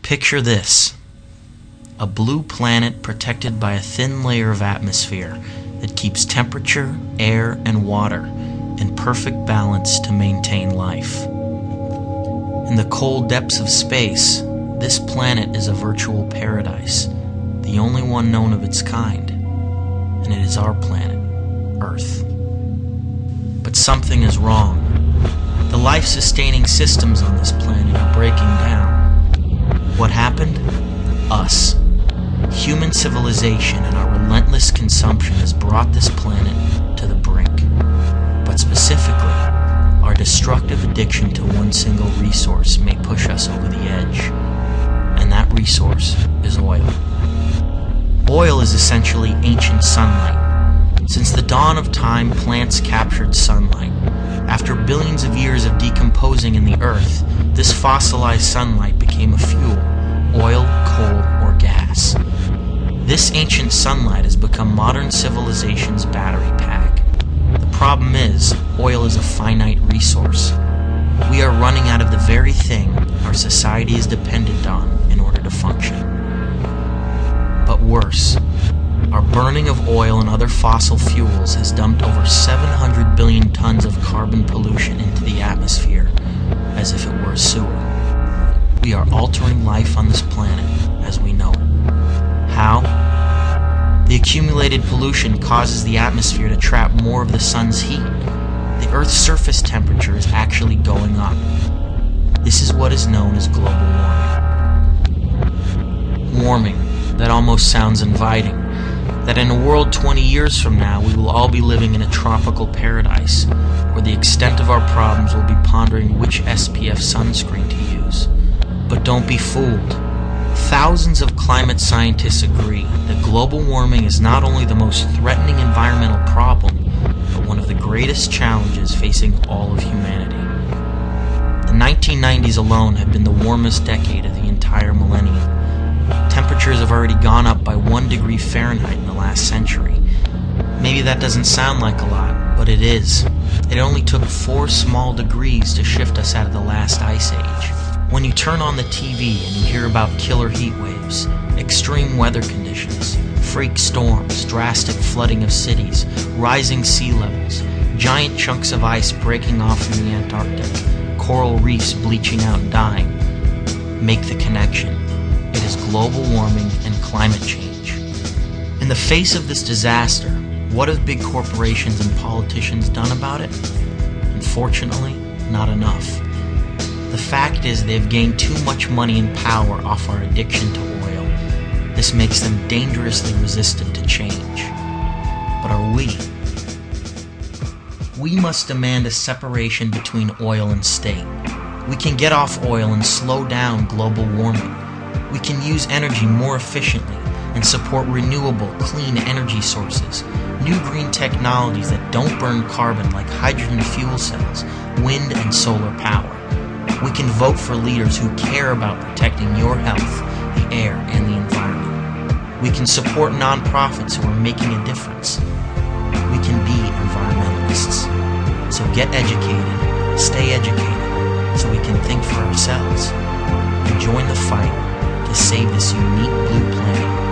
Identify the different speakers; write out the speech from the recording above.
Speaker 1: Picture this: a blue planet protected by a thin layer of atmosphere that keeps temperature, air, and water in perfect balance to maintain life. In the cold depths of space, this planet is a virtual paradise, the only one known of its kind, and it is our planet, Earth. But something is wrong. The life-sustaining systems on this planet are breaking down. What happened? Us. Human civilization and our relentless consumption has brought this planet to the brink. But specifically, our destructive addiction to one single resource may push us over the edge. And that resource is oil. Oil is essentially ancient sunlight. Since the dawn of time, plants captured sunlight. After billions of years of decomposing in the earth, this fossilized sunlight became a fuel: oil, coal, or gas. This ancient sunlight has become modern civilization's battery pack. The problem is, oil is a finite resource. We are running out of the very thing our society is dependent on in order to function. But worse, our burning of oil and other fossil fuels has dumped over 700 billion tons of carbon pollution into the atmosphere, as if it were a sewer. We are altering life on this planet as we know it. How? The accumulated pollution causes the atmosphere to trap more of the sun's heat. The Earth's surface temperature is actually going up. This is what is known as global warming. Warming, that almost sounds inviting. That in a world 20 years from now, we will all be living in a tropical paradise, where the extent of our problems will be pondering which SPF sunscreen to use. But don't be fooled. Thousands of climate scientists agree that global warming is not only the most threatening environmental problem, but one of the greatest challenges facing all of humanity. The 1990s alone have been the warmest decade of the entire millennium. Temperatures have already gone up by 1 degree Fahrenheit in the last century. Maybe that doesn't sound like a lot, but it is. It only took 4 small degrees to shift us out of the last ice age. When you turn on the TV and you hear about killer heat waves, extreme weather conditions, freak storms, drastic flooding of cities, rising sea levels, giant chunks of ice breaking off in the Antarctic, coral reefs bleaching out and dying, make the connection. It is global warming and climate change. In the face of this disaster, what have big corporations and politicians done about it? Unfortunately, not enough. The fact is they've gained too much money and power off our addiction to oil. This makes them dangerously resistant to change. But are we? We must demand a separation between oil and state. We can get off oil and slow down global warming. We can use energy more efficiently and support renewable, clean energy sources, new green technologies that don't burn carbon like hydrogen fuel cells, wind and solar power. We can vote for leaders who care about protecting your health, the air, and the environment. We can support nonprofits who are making a difference. We can be environmentalists. So get educated, stay educated, so we can think for ourselves, and join the fight to save this unique blue planet